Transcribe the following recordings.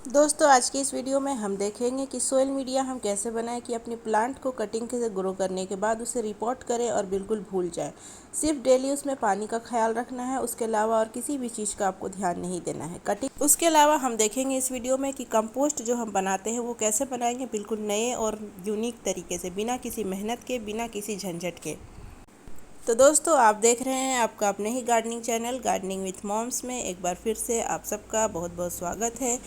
दोस्तों आज की इस वीडियो में हम देखेंगे कि सोयल मीडिया हम कैसे बनाएं कि अपने प्लांट को कटिंग से ग्रो करने के बाद उसे रिपोर्ट करें और बिल्कुल भूल जाएं। सिर्फ डेली उसमें पानी का ख्याल रखना है, उसके अलावा और किसी भी चीज़ का आपको ध्यान नहीं देना है कटिंग। उसके अलावा हम देखेंगे इस वीडियो में कि कंपोस्ट जो हम बनाते हैं वो कैसे बनाएंगे बिल्कुल नए और यूनिक तरीके से, बिना किसी मेहनत के, बिना किसी झंझट के। तो दोस्तों आप देख रहे हैं आपका अपने ही gardening channel gardening with moms में एक बार फिर से आप सबका बहुत बहुत स्वागत है।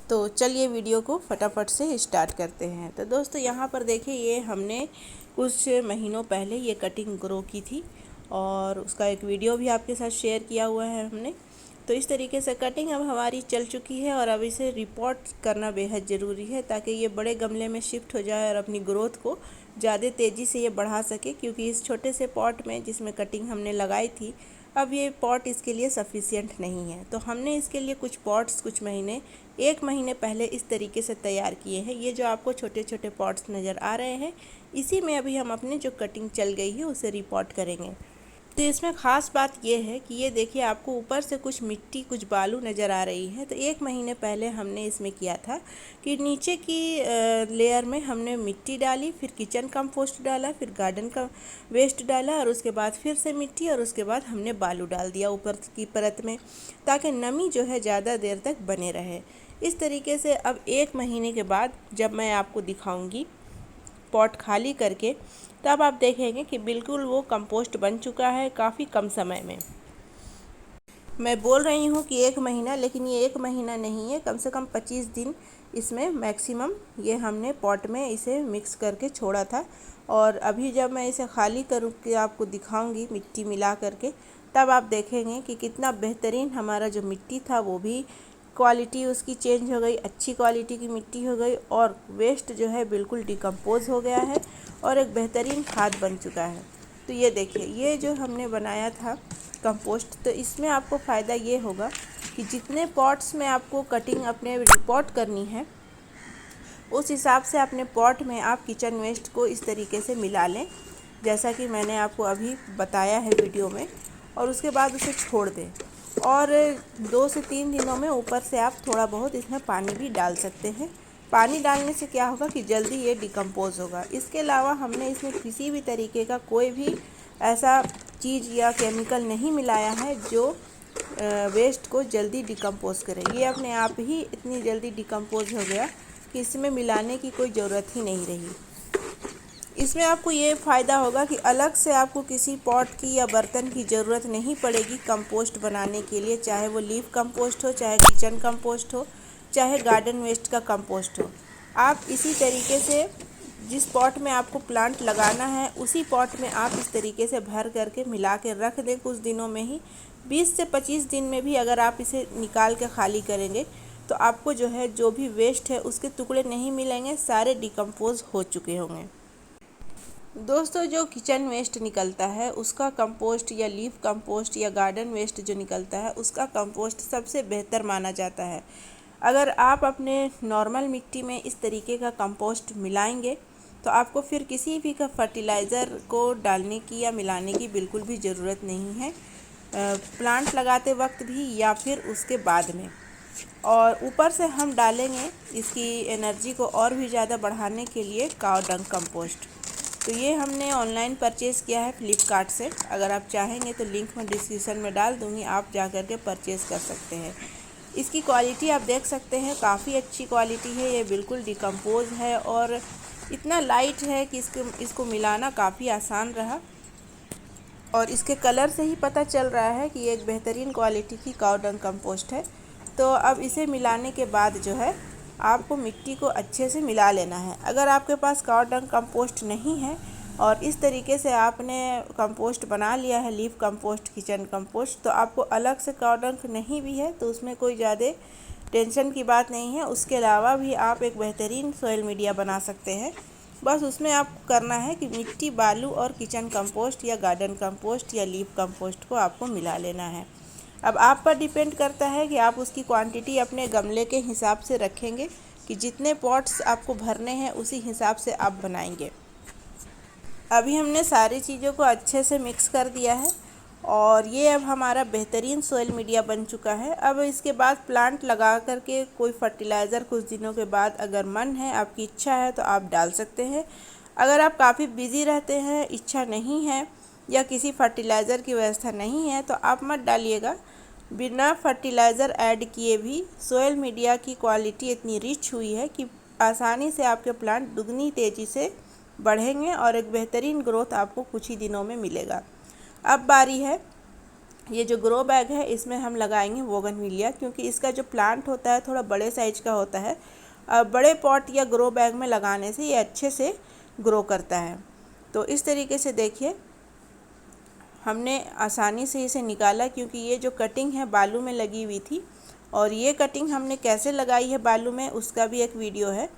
तो चलिए वीडियो को फटाफट से स्टार्ट करते हैं। तो दोस्तों यहाँ पर देखिए, ये हमने कुछ महीनों पहले ये कटिंग ग्रो की थी और उसका एक वीडियो भी आपके साथ शेयर किया हुआ है हमने। तो इस तरीके से कटिंग अब हमारी चल चुकी है और अब इसे रिपोर्ट करना बेहद ज़रूरी है ताकि ये बड़े गमले में शिफ्ट हो जाए और अपनी ग्रोथ को ज़्यादा तेज़ी से ये बढ़ा सके, क्योंकि इस छोटे से पॉट में जिसमें कटिंग हमने लगाई थी, अब ये पॉट इसके लिए सफिशिएंट नहीं है। तो हमने इसके लिए कुछ पॉट्स कुछ एक महीने पहले इस तरीके से तैयार किए हैं। ये जो आपको छोटे छोटे पॉट्स नज़र आ रहे हैं, इसी में अभी हम अपने जो कटिंग चल गई है उसे रिपोर्ट करेंगे। तो इसमें ख़ास बात ये है कि ये देखिए, आपको ऊपर से कुछ मिट्टी कुछ बालू नज़र आ रही है। तो एक महीने पहले हमने इसमें किया था कि नीचे की लेयर में हमने मिट्टी डाली, फिर किचन कंपोस्ट डाला, फिर गार्डन का वेस्ट डाला और उसके बाद फिर से मिट्टी और उसके बाद हमने बालू डाल दिया ऊपर की परत में, ताकि नमी जो है ज़्यादा देर तक बने रहे। इस तरीके से अब एक महीने के बाद जब मैं आपको दिखाऊंगी पॉट खाली करके, तब आप देखेंगे कि बिल्कुल वो कंपोस्ट बन चुका है काफ़ी कम समय में। मैं बोल रही हूँ कि एक महीना, लेकिन ये एक महीना नहीं है, कम से कम 25 दिन इसमें मैक्सिमम ये हमने पॉट में इसे मिक्स करके छोड़ा था। और अभी जब मैं इसे खाली करूँ कि आपको दिखाऊंगी मिट्टी मिला करके, तब आप देखेंगे कि कितना बेहतरीन हमारा जो मिट्टी था वो भी क्वालिटी उसकी चेंज हो गई, अच्छी क्वालिटी की मिट्टी हो गई और वेस्ट जो है बिल्कुल डिकम्पोज हो गया है और एक बेहतरीन खाद बन चुका है। तो ये देखिए, ये जो हमने बनाया था कंपोस्ट, तो इसमें आपको फ़ायदा ये होगा कि जितने पॉट्स में आपको कटिंग अपने रिपोर्ट करनी है, उस हिसाब से अपने पॉट में आप किचन वेस्ट को इस तरीके से मिला लें, जैसा कि मैंने आपको अभी बताया है वीडियो में, और उसके बाद उसे छोड़ दें। और 2 से 3 दिनों में ऊपर से आप थोड़ा बहुत इसमें पानी भी डाल सकते हैं। पानी डालने से क्या होगा कि जल्दी ये डिकम्पोज़ होगा। इसके अलावा हमने इसमें किसी भी तरीके का कोई भी ऐसा चीज़ या केमिकल नहीं मिलाया है जो वेस्ट को जल्दी डिकम्पोज़ करे। ये अपने आप ही इतनी जल्दी डिकम्पोज़ हो गया कि इसमें मिलाने की कोई ज़रूरत ही नहीं रही। इसमें आपको ये फ़ायदा होगा कि अलग से आपको किसी पॉट की या बर्तन की ज़रूरत नहीं पड़ेगी कंपोस्ट बनाने के लिए, चाहे वो लीफ कंपोस्ट हो, चाहे किचन कंपोस्ट हो, चाहे गार्डन वेस्ट का कंपोस्ट हो। आप इसी तरीके से जिस पॉट में आपको प्लांट लगाना है, उसी पॉट में आप इस तरीके से भर करके मिला के रख दें कुछ दिनों में ही। 20 से 25 दिन में भी अगर आप इसे निकाल के खाली करेंगे तो आपको जो है जो भी वेस्ट है उसके टुकड़े नहीं मिलेंगे, सारे डिकम्पोज़ हो चुके होंगे। दोस्तों जो किचन वेस्ट निकलता है उसका कंपोस्ट, या लीफ कंपोस्ट या गार्डन वेस्ट जो निकलता है उसका कंपोस्ट सबसे बेहतर माना जाता है। अगर आप अपने नॉर्मल मिट्टी में इस तरीके का कंपोस्ट मिलाएंगे तो आपको फिर किसी भी का फर्टिलाइज़र को डालने की या मिलाने की बिल्कुल भी ज़रूरत नहीं है, प्लांट लगाते वक्त भी या फिर उसके बाद में। और ऊपर से हम डालेंगे इसकी एनर्जी को और भी ज़्यादा बढ़ाने के लिए काव डंग कंपोस्ट। तो ये हमने ऑनलाइन परचेज़ किया है फ्लिपकार्ट से। अगर आप चाहेंगे तो लिंक मैं डिस्क्रिप्शन में डाल दूँगी, आप जा कर के परचेज़ कर सकते हैं। इसकी क्वालिटी आप देख सकते हैं, काफ़ी अच्छी क्वालिटी है। ये बिल्कुल डिकम्पोज़ है और इतना लाइट है कि इसको मिलाना काफ़ी आसान रहा। और इसके कलर से ही पता चल रहा है कि ये एक बेहतरीन क्वालिटी की काव डंग कंपोस्ट है। तो अब इसे मिलाने के बाद जो है आपको मिट्टी को अच्छे से मिला लेना है। अगर आपके पास काव डंग कंपोस्ट नहीं है और इस तरीके से आपने कंपोस्ट बना लिया है, लीफ कंपोस्ट, किचन कंपोस्ट, तो आपको अलग से काव डंग नहीं भी है तो उसमें कोई ज़्यादा टेंशन की बात नहीं है। उसके अलावा भी आप एक बेहतरीन सोयल मीडिया बना सकते हैं। बस उसमें आपको करना है कि मिट्टी, बालू और किचन कंपोस्ट या गार्डन कंपोस्ट या लीफ कंपोस्ट को आपको मिला लेना है। अब आप पर डिपेंड करता है कि आप उसकी क्वांटिटी अपने गमले के हिसाब से रखेंगे कि जितने पॉट्स आपको भरने हैं उसी हिसाब से आप बनाएंगे। अभी हमने सारी चीज़ों को अच्छे से मिक्स कर दिया है और ये अब हमारा बेहतरीन सोयल मीडिया बन चुका है। अब इसके बाद प्लांट लगा करके कोई फर्टिलाइज़र कुछ दिनों के बाद अगर मन है, आपकी इच्छा है तो आप डाल सकते हैं। अगर आप काफ़ी बिज़ी रहते हैं, इच्छा नहीं है या किसी फर्टिलाइज़र की व्यवस्था नहीं है तो आप मत डालिएगा। बिना फर्टिलाइज़र ऐड किए भी सोयल मीडिया की क्वालिटी इतनी रिच हुई है कि आसानी से आपके प्लांट दुगनी तेज़ी से बढ़ेंगे और एक बेहतरीन ग्रोथ आपको कुछ ही दिनों में मिलेगा। अब बारी है, ये जो ग्रो बैग है इसमें हम लगाएंगे बोगनविलिया, क्योंकि इसका जो प्लांट होता है थोड़ा बड़े साइज का होता है। बड़े पॉट या ग्रो बैग में लगाने से ये अच्छे से ग्रो करता है। तो इस तरीके से देखिए हमने आसानी से इसे निकाला, क्योंकि ये जो कटिंग है बालू में लगी हुई थी, और ये कटिंग हमने कैसे लगाई है बालू में उसका भी एक वीडियो है।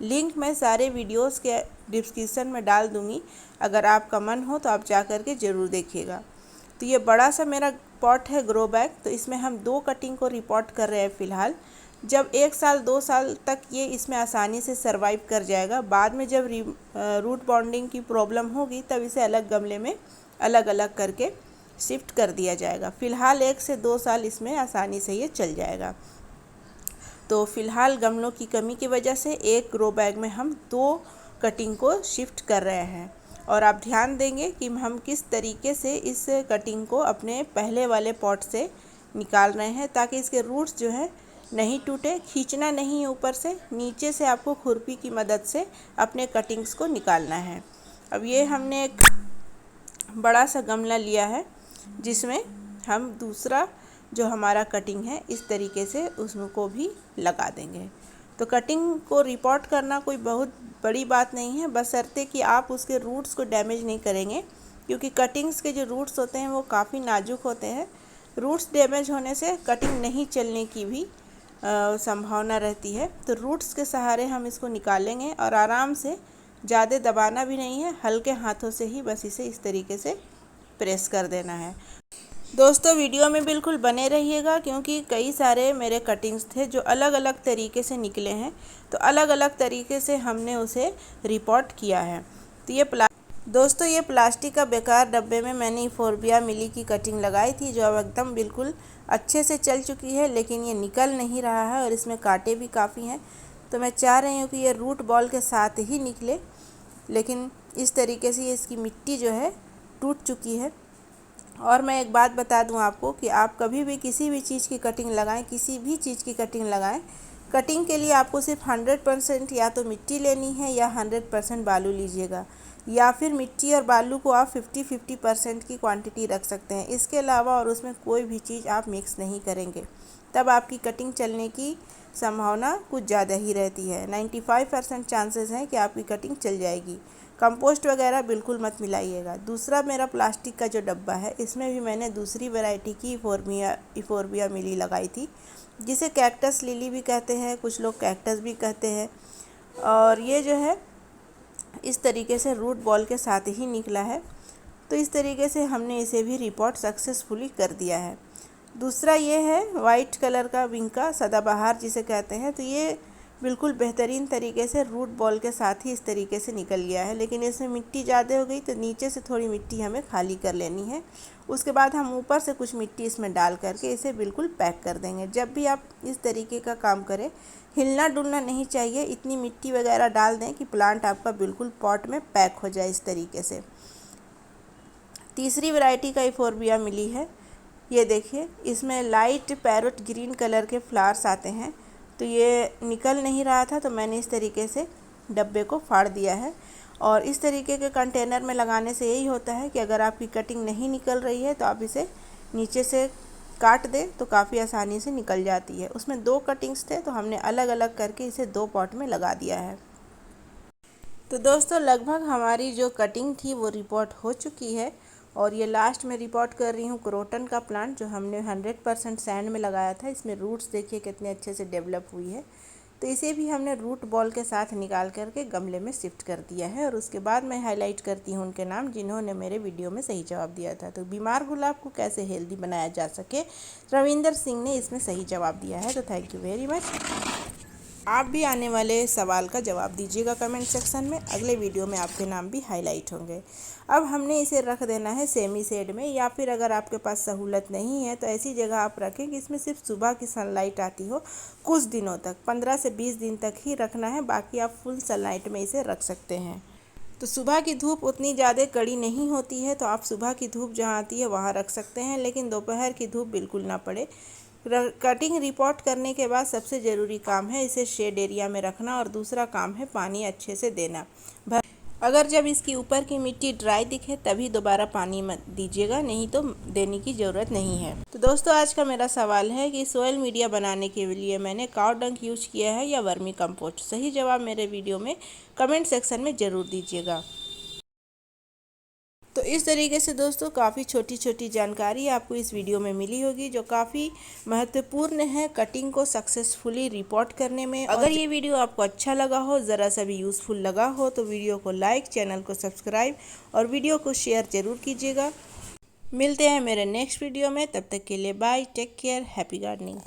लिंक मैं सारे वीडियोस के डिस्क्रिप्शन में डाल दूँगी, अगर आपका मन हो तो आप जा कर के ज़रूर देखिएगा। तो ये बड़ा सा मेरा पॉट है ग्रो बैग, तो इसमें हम 2 कटिंग को रिपोर्ट कर रहे हैं फ़िलहाल। जब 1 साल 2 साल तक ये इसमें आसानी से सरवाइव कर जाएगा, बाद में जब रूट बॉन्डिंग की प्रॉब्लम होगी तब इसे अलग गमले में अलग अलग करके शिफ्ट कर दिया जाएगा। फ़िलहाल 1 से 2 साल इसमें आसानी से ये चल जाएगा। तो फ़िलहाल गमलों की कमी की वजह से एक ग्रो बैग में हम 2 कटिंग को शिफ्ट कर रहे हैं, और आप ध्यान देंगे कि हम किस तरीके से इस कटिंग को अपने पहले वाले पॉट से निकाल रहे हैं, ताकि इसके रूट्स जो है नहीं टूटे। खींचना नहीं है ऊपर से, नीचे से आपको खुरपी की मदद से अपने कटिंग्स को निकालना है। अब ये हमने एक बड़ा सा गमला लिया है जिसमें हम दूसरा जो हमारा कटिंग है इस तरीके से उसको भी लगा देंगे। तो कटिंग को रिपोर्ट करना कोई बहुत बड़ी बात नहीं है, बशर्ते कि आप उसके रूट्स को डैमेज नहीं करेंगे, क्योंकि कटिंग्स के जो रूट्स होते हैं वो काफ़ी नाजुक होते हैं। रूट्स डैमेज होने से कटिंग नहीं चलने की भी संभावना रहती है। तो रूट्स के सहारे हम इसको निकालेंगे और आराम से, ज़्यादा दबाना भी नहीं है, हल्के हाथों से ही बस इसे इस तरीके से प्रेस कर देना है। दोस्तों वीडियो में बिल्कुल बने रहिएगा, क्योंकि कई सारे मेरे कटिंग्स थे जो अलग अलग तरीके से निकले हैं, तो अलग अलग तरीके से हमने उसे रिपोर्ट किया है। तो ये दोस्तों ये प्लास्टिक का बेकार डब्बे में मैंने इफोर्बिया मिली की कटिंग लगाई थी, जो अब एकदम बिल्कुल अच्छे से चल चुकी है, लेकिन ये निकल नहीं रहा है और इसमें कांटे भी काफ़ी हैं। तो मैं चाह रही हूँ कि ये रूट बॉल के साथ ही निकले, लेकिन इस तरीके से इसकी मिट्टी जो है टूट चुकी है। और मैं एक बात बता दूं आपको कि आप कभी भी किसी भी चीज़ की कटिंग लगाएं, किसी भी चीज़ की कटिंग लगाएं, कटिंग के लिए आपको सिर्फ 100% या तो मिट्टी लेनी है या 100% बालू लीजिएगा, या फिर मिट्टी और बालू को आप 50-50% की क्वांटिटी रख सकते हैं। इसके अलावा और उसमें कोई भी चीज़ आप मिक्स नहीं करेंगे, तब आपकी कटिंग चलने की संभावना कुछ ज़्यादा ही रहती है। 95% चांसेस हैं कि आपकी कटिंग चल जाएगी। कंपोस्ट वगैरह बिल्कुल मत मिलाइएगा। दूसरा मेरा प्लास्टिक का जो डब्बा है, इसमें भी मैंने दूसरी वैरायटी की इफोर्बिया मिली लगाई थी, जिसे कैक्टस लिली भी कहते हैं, कुछ लोग कैक्टस भी कहते हैं। और ये जो है इस तरीके से रूट बॉल के साथ ही निकला है। तो इस तरीके से हमने इसे भी रिपोर्ट सक्सेसफुली कर दिया है। दूसरा ये है वाइट कलर का विंका सदाबहार जिसे कहते हैं, तो ये बिल्कुल बेहतरीन तरीके से रूट बॉल के साथ ही इस तरीके से निकल गया है, लेकिन इसमें मिट्टी ज़्यादा हो गई तो नीचे से थोड़ी मिट्टी हमें खाली कर लेनी है। उसके बाद हम ऊपर से कुछ मिट्टी इसमें डाल करके इसे बिल्कुल पैक कर देंगे। जब भी आप इस तरीके का काम करें, हिलना डुलना नहीं चाहिए, इतनी मिट्टी वगैरह डाल दें कि प्लांट आपका बिल्कुल पॉट में पैक हो जाए इस तरीके से। तीसरी वैरायटी का इफोर्बिया मिली है, ये देखिए इसमें लाइट पैरोट ग्रीन कलर के फ्लावर्स आते हैं। तो ये निकल नहीं रहा था, तो मैंने इस तरीके से डब्बे को फाड़ दिया है। और इस तरीके के कंटेनर में लगाने से यही होता है कि अगर आपकी कटिंग नहीं निकल रही है तो आप इसे नीचे से काट दें तो काफ़ी आसानी से निकल जाती है। उसमें 2 कटिंग्स थे, तो हमने अलग अलग करके इसे 2 पॉट में लगा दिया है। तो दोस्तों लगभग हमारी जो कटिंग थी वो रिपोर्ट हो चुकी है, और ये लास्ट में रिपोर्ट कर रही हूँ क्रोटन का प्लांट जो हमने 100% सैंड में लगाया था। इसमें रूट्स देखिए कितने अच्छे से डेवलप हुई है। तो इसे भी हमने रूट बॉल के साथ निकाल करके गमले में शिफ्ट कर दिया है। और उसके बाद मैं हाईलाइट करती हूँ उनके नाम जिन्होंने मेरे वीडियो में सही जवाब दिया था। तो बीमार गुलाब को कैसे हेल्दी बनाया जा सके, रविंदर सिंह ने इसमें सही जवाब दिया है। तो थैंक यू वेरी मच। आप भी आने वाले सवाल का जवाब दीजिएगा कमेंट सेक्शन में। अगले वीडियो में आपके नाम भी हाईलाइट होंगे। अब हमने इसे रख देना है सेमी शेड में, या फिर अगर आपके पास सहूलत नहीं है तो ऐसी जगह आप रखें कि इसमें सिर्फ सुबह की सनलाइट आती हो। कुछ दिनों तक 15 से 20 दिन तक ही रखना है, बाकी आप फुल सनलाइट में इसे रख सकते हैं। तो सुबह की धूप उतनी ज़्यादा कड़ी नहीं होती है, तो आप सुबह की धूप जहाँ आती है वहाँ रख सकते हैं, लेकिन दोपहर की धूप बिल्कुल ना पड़े। कटिंग रिपोर्ट करने के बाद सबसे ज़रूरी काम है इसे शेड एरिया में रखना, और दूसरा काम है पानी अच्छे से देना। अगर जब इसकी ऊपर की मिट्टी ड्राई दिखे तभी दोबारा पानी मत दीजिएगा, नहीं तो देने की ज़रूरत नहीं है। तो दोस्तों, आज का मेरा सवाल है कि सोयल मीडिया बनाने के लिए मैंने काउ डंक यूज किया है या वर्मी कंपोस्ट। सही जवाब मेरे वीडियो में कमेंट सेक्शन में ज़रूर दीजिएगा। तो इस तरीके से दोस्तों काफ़ी छोटी छोटी जानकारी आपको इस वीडियो में मिली होगी, जो काफ़ी महत्वपूर्ण है कटिंग को सक्सेसफुली रिपोर्ट करने में। अगर ये वीडियो आपको अच्छा लगा हो, ज़रा सा भी यूज़फुल लगा हो, तो वीडियो को लाइक, चैनल को सब्सक्राइब और वीडियो को शेयर ज़रूर कीजिएगा। मिलते हैं मेरे नेक्स्ट वीडियो में, तब तक के लिए bye, take care, happy gardening.